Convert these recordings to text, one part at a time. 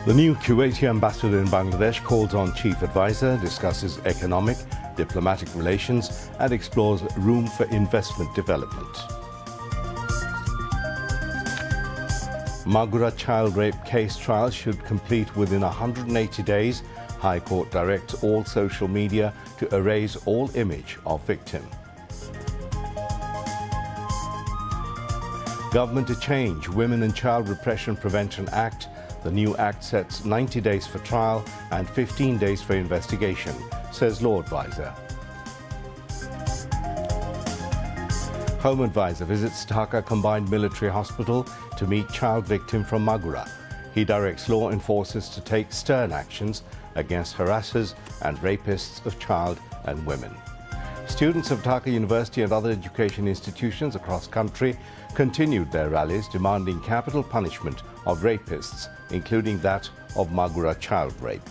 The new Kuwaiti ambassador in Bangladesh calls on chief advisor, discusses economic, diplomatic relations and explores room for investment development. Magura child rape case trial should complete within 180 days. High Court directs all social media to erase all image of victim. Government to change Women and Child Repression Prevention Act. The new act sets 90 days for trial and 15 days for investigation, says law advisor. Home advisor visits Dhaka Combined Military Hospital to meet child victim from Magura. He directs law enforcers to take stern actions against harassers and rapists of child and women. Students of Dhaka University and other education institutions across country continued their rallies demanding capital punishment of rapists, including that of Magura child rape.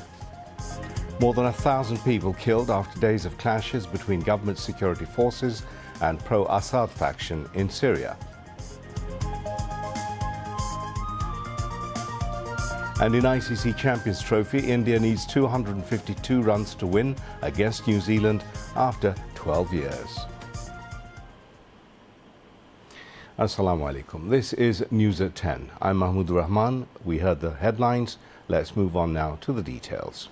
More than 1,000 people killed after days of clashes between government security forces and pro-Assad faction in Syria. And in ICC Champions Trophy, India needs 252 runs to win against New Zealand after 12 years. Assalamu alaikum. This is News at 10. I'm Mahmoud Rahman. We heard the headlines. Let's move on now to the details.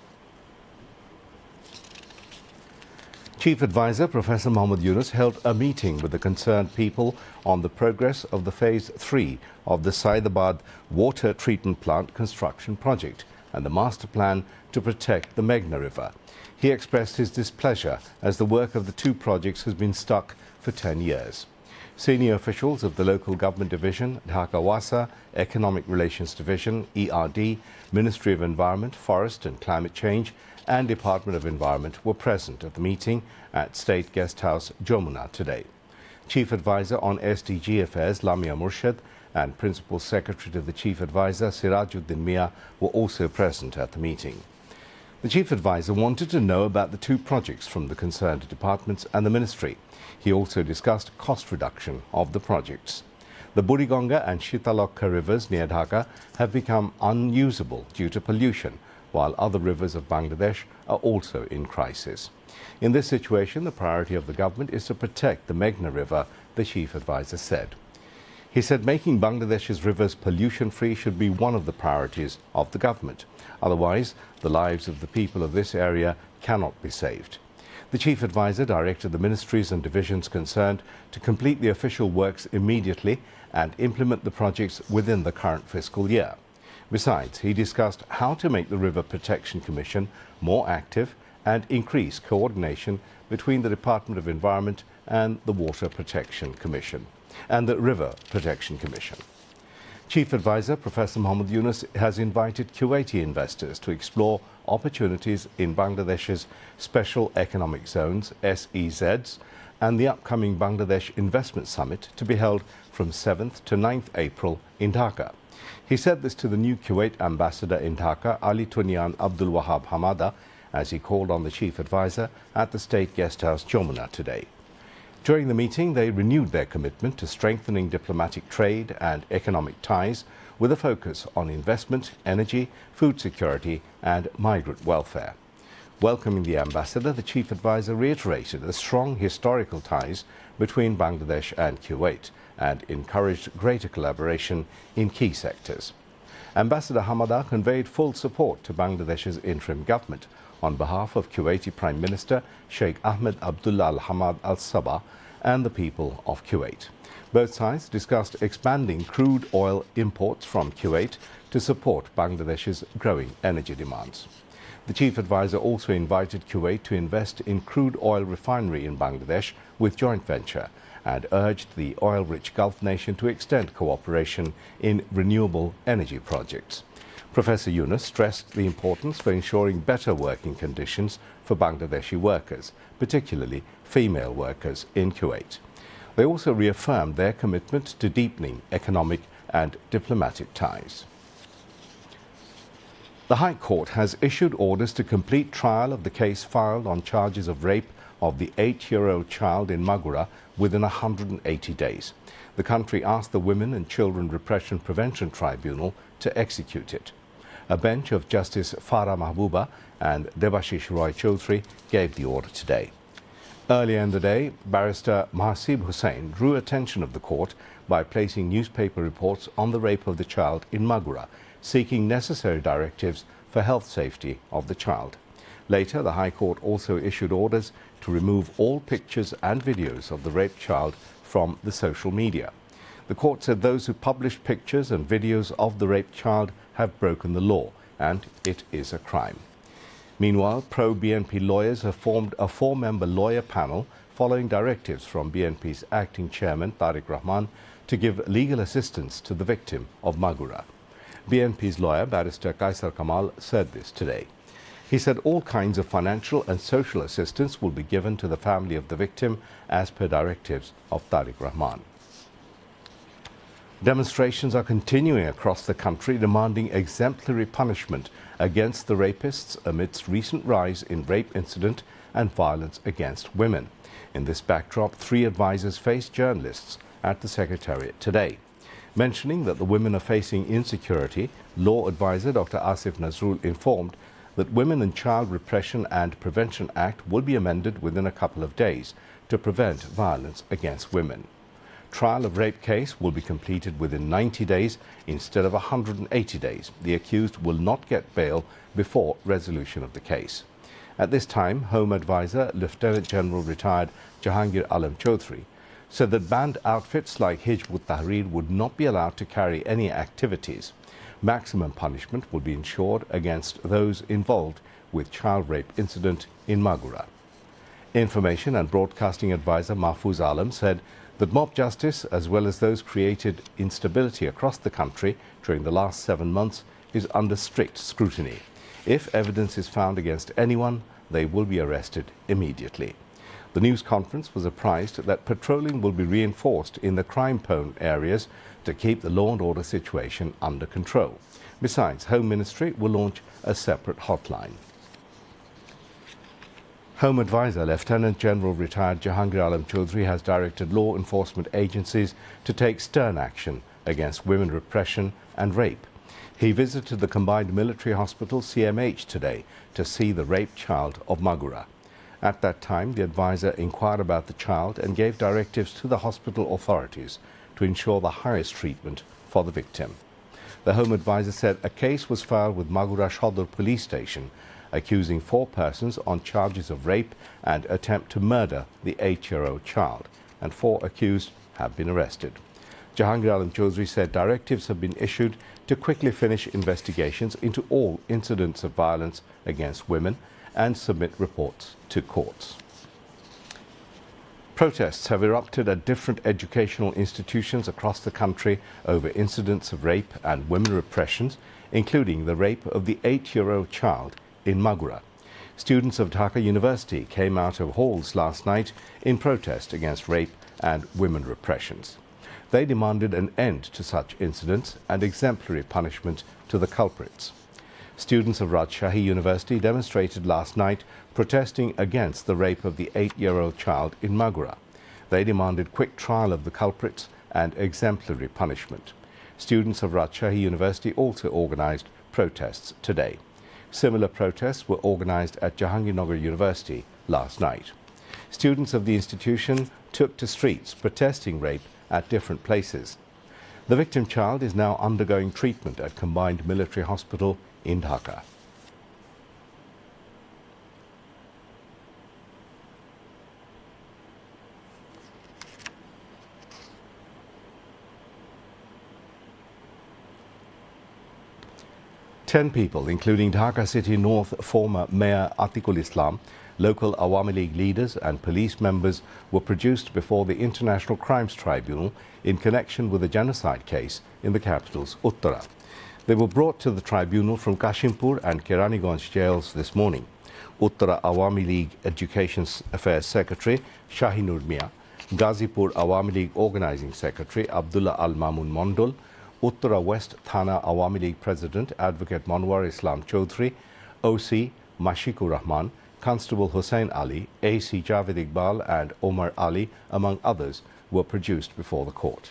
Chief Advisor Professor Mohammad Yunus held a meeting with the concerned people on the progress of the Phase 3 of the Saidabad water treatment plant construction project and the master plan to protect the Meghna River. He expressed his displeasure as the work of the two projects has been stuck for 10 years. Senior officials of the Local Government Division, Dhaka Wasa, Economic Relations Division, ERD, Ministry of Environment, Forest and Climate Change and Department of Environment were present at the meeting at State Guest House, Jamuna today. Chief Advisor on SDG Affairs, Lamia Murshid, and Principal Secretary to the Chief Advisor, Sirajuddin Mia, were also present at the meeting. The Chief Advisor wanted to know about the two projects from the concerned departments and the Ministry. He also discussed cost reduction of the projects. The Burigonga and Shitalokka rivers near Dhaka have become unusable due to pollution, while other rivers of Bangladesh are also in crisis. In this situation, the priority of the government is to protect the Meghna River, the Chief Advisor said. He said making Bangladesh's rivers pollution-free should be one of the priorities of the government. Otherwise, the lives of the people of this area cannot be saved. The Chief Advisor directed the ministries and divisions concerned to complete the official works immediately and implement the projects within the current fiscal year. Besides, he discussed how to make the River Protection Commission more active and increase coordination between the Department of Environment and the Water Protection Commission and the River Protection Commission. Chief Advisor Professor Mohammad Yunus has invited Kuwaiti investors to explore opportunities in Bangladesh's Special Economic Zones, SEZs, and the upcoming Bangladesh Investment Summit to be held from 7th to 9th April in Dhaka. He said this to the new Kuwait ambassador in Dhaka, Ali Tunyan Abdul Wahab Hamada, as he called on the Chief Advisor at the State Guest House, Jamuna today. During the meeting, they renewed their commitment to strengthening diplomatic trade and economic ties with a focus on investment, energy, food security and migrant welfare. Welcoming the ambassador, the Chief Advisor reiterated the strong historical ties between Bangladesh and Kuwait and encouraged greater collaboration in key sectors. Ambassador Hamada conveyed full support to Bangladesh's interim government on behalf of Kuwaiti Prime Minister Sheikh Ahmed Abdullah Al-Hamad Al-Sabah and the people of Kuwait. Both sides discussed expanding crude oil imports from Kuwait to support Bangladesh's growing energy demands. The Chief Advisor also invited Kuwait to invest in crude oil refinery in Bangladesh with joint venture and urged the oil-rich Gulf nation to extend cooperation in renewable energy projects. Professor Yunus stressed the importance for ensuring better working conditions for Bangladeshi workers, particularly female workers in Kuwait. They also reaffirmed their commitment to deepening economic and diplomatic ties. The High Court has issued orders to complete trial of the case filed on charges of rape of the 8-year-old child in Magura within 180 days. The country asked the Women and Children Repression Prevention Tribunal to execute it. A bench of Justice Farah Mahbooba and Debashish Roy Chaudhry gave the order today. Earlier in the day, Barrister Mahsib Hussain drew attention of the court by placing newspaper reports on the rape of the child in Magura, seeking necessary directives for health safety of the child. Later, the High Court also issued orders to remove all pictures and videos of the raped child from the social media. The court said those who published pictures and videos of the raped child have broken the law, and it is a crime. Meanwhile, pro-BNP lawyers have formed a 4-member lawyer panel following directives from BNP's acting chairman, Tariq Rahman, to give legal assistance to the victim of Magura. BNP's lawyer, Barrister Kaisar Kamal, said this today. He said all kinds of financial and social assistance will be given to the family of the victim as per directives of Tariq Rahman. Demonstrations are continuing across the country demanding exemplary punishment against the rapists amidst recent rise in rape incident and violence against women. In this backdrop, 3 advisors faced journalists at the Secretariat today. Mentioning that the women are facing insecurity, Law Advisor Dr. Asif Nazrul informed that Women and Child Repression and Prevention Act will be amended within a couple of days to prevent violence against women. Trial of rape case will be completed within 90 days instead of 180 days. The accused will not get bail before resolution of the case. At this time, Home Advisor Lieutenant General retired Jahangir Alam Chaudhry said that banned outfits like Hizb ut-Tahrir would not be allowed to carry any activities. Maximum punishment will be ensured against those involved with child rape incident in Magura. Information and Broadcasting Advisor Mahfouz Alam said that mob justice, as well as those created instability across the country during the last 7 months, is under strict scrutiny. If evidence is found against anyone, they will be arrested immediately. The news conference was apprised that patrolling will be reinforced in the crime-prone areas to keep the law and order situation under control. Besides, Home Ministry will launch a separate hotline. Home Advisor Lieutenant General retired Jahangir Alam Chaudhry has directed law enforcement agencies to take stern action against women repression and rape. He visited the Combined Military Hospital CMH today to see the raped child of Magura. At that time, the advisor inquired about the child and gave directives to the hospital authorities to ensure the highest treatment for the victim. The Home Advisor said a case was filed with Magura Shodor Police Station accusing 4 persons on charges of rape and attempt to murder the 8-year-old child, and 4 accused have been arrested. Jahangir Alam Chaudhry said directives have been issued to quickly finish investigations into all incidents of violence against women and submit reports to courts. Protests have erupted at different educational institutions across the country over incidents of rape and women repressions, including the rape of the 8-year-old child in Magura. Students of Dhaka University came out of halls last night in protest against rape and women repressions. They demanded an end to such incidents and exemplary punishment to the culprits. Students of Rajshahi University demonstrated last night protesting against the rape of the 8-year-old child in Magura. They demanded quick trial of the culprits and exemplary punishment. Students of Rajshahi University also organized protests today. Similar protests were organized at Jahangirnagar University last night. Students of the institution took to streets protesting rape at different places. The victim child is now undergoing treatment at Combined Military Hospital in Dhaka. Ten people, including Dhaka City North former Mayor Atikul Islam, local Awami League leaders and police members were produced before the International Crimes Tribunal in connection with a genocide case in the capital's Uttara. They were brought to the tribunal from Kashimpur and Keraniganj jails this morning. Uttara Awami League Education Affairs Secretary Shahinur Mia, Ghazipur Awami League Organizing Secretary Abdullah Al Mamun Mondol, Uttara West Thana Awami League President Advocate Manwar Islam Chaudhry, OC Mashikur Rahman, Constable Hussain Ali, AC Javed Iqbal and Omar Ali, among others, were produced before the court.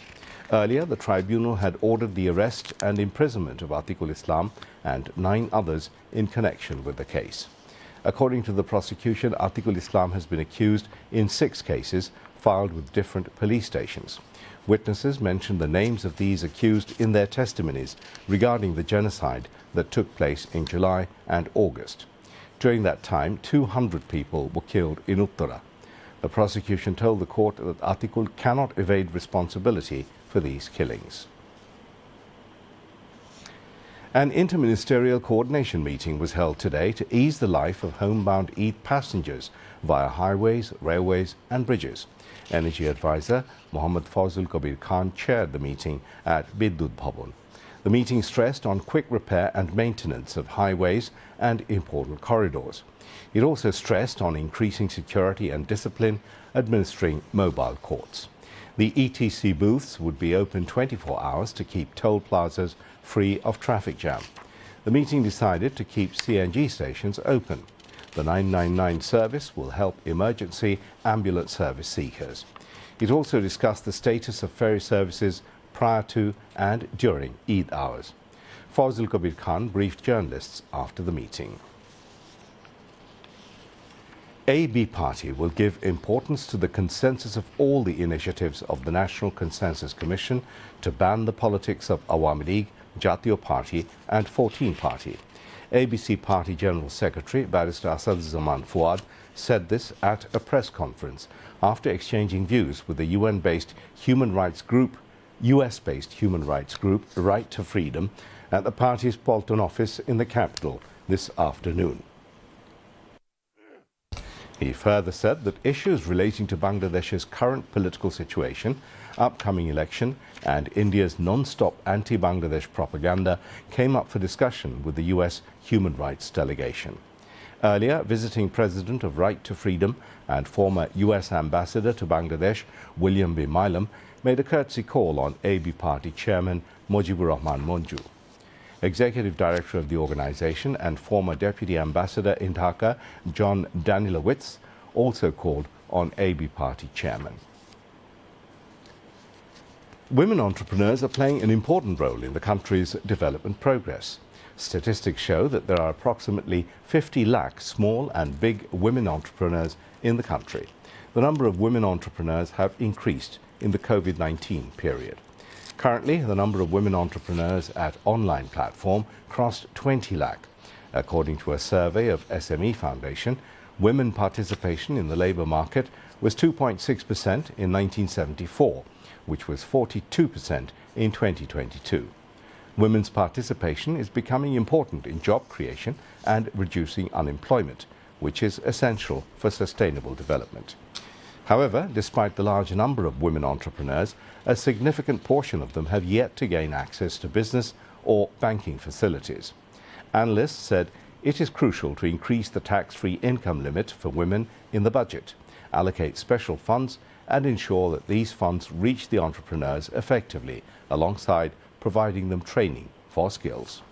Earlier, the tribunal had ordered the arrest and imprisonment of Atiqul Islam and 9 others in connection with the case. According to the prosecution, Atiqul Islam has been accused in 6 cases filed with different police stations. Witnesses mentioned the names of these accused in their testimonies regarding the genocide that took place in July and August. During that time, 200 people were killed in Uttara. The prosecution told the court that Atiqul cannot evade responsibility for these killings. An interministerial coordination meeting was held today to ease the life of homebound Eid passengers via highways, railways and bridges. Energy advisor Mohammad Fazul Kabir Khan chaired the meeting at Biddut Bhavan. The meeting stressed on quick repair and maintenance of highways and important corridors. It also stressed on increasing security and discipline, administering mobile courts. The ETC booths would be open 24 hours to keep toll plazas free of traffic jam. The meeting decided to keep CNG stations open. The 999 service will help emergency ambulance service seekers. It also discussed the status of ferry services prior to and during Eid hours. Fazul Kabir Khan briefed journalists after the meeting. AB Party will give importance to the consensus of all the initiatives of the National Consensus Commission to ban the politics of Awami League, Jatiyo Party and 14 Party. ABC Party General Secretary Barrister Asad Zaman Fuad said this at a press conference after exchanging views with the US-based human rights group Right to Freedom at the party's Bolton office in the capital this afternoon. He further said that issues relating to Bangladesh's current political situation, upcoming election and India's non-stop anti-Bangladesh propaganda came up for discussion with the US human rights delegation. Earlier, visiting President of Right to Freedom and former US Ambassador to Bangladesh, William B. Milam, made a courtesy call on AB Party Chairman Mujibur Rahman Monju. Executive Director of the organization and former Deputy Ambassador in Dhaka, John Danilowitz, also called on AB Party Chairman. Women entrepreneurs are playing an important role in the country's development progress. Statistics show that there are approximately 50 lakh small and big women entrepreneurs in the country. The number of women entrepreneurs have increased in the COVID-19 period. Currently, the number of women entrepreneurs at online platform crossed 20 lakh. According to a survey of SME Foundation, women participation in the labour market was 2.6% in 1974, which was 42% in 2022. Women's participation is becoming important in job creation and reducing unemployment, which is essential for sustainable development. However, despite the large number of women entrepreneurs, a significant portion of them have yet to gain access to business or banking facilities. Analysts said it is crucial to increase the tax-free income limit for women in the budget, allocate special funds, and ensure that these funds reach the entrepreneurs effectively, alongside providing them training for skills.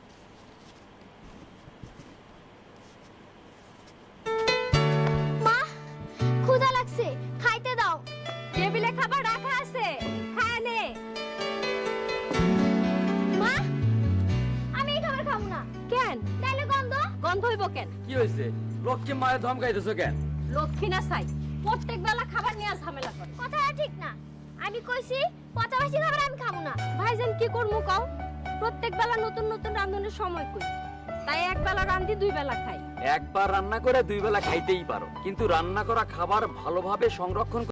কি হইছে লক্ষ্মী মায়ের ধমকাইতেছো কেন লক্ষ্মী না চাই প্রত্যেক বেলা খাবার নিয়ে ঝামেলা করে কথাটা ঠিক না আমি কইছি পচাবাসি খাবার আমি খাবো না ভাইজান কি করমু কও প্রত্যেক বেলা নতুন নতুন রাঁধুনের সময় কই তাই এক বেলা রাঁধি 2 বেলা খাই একবার রান্না করে 2 বেলা খাইতেই পারো কিন্তু রান্না করা খাবার ভালোভাবে সংরক্ষণ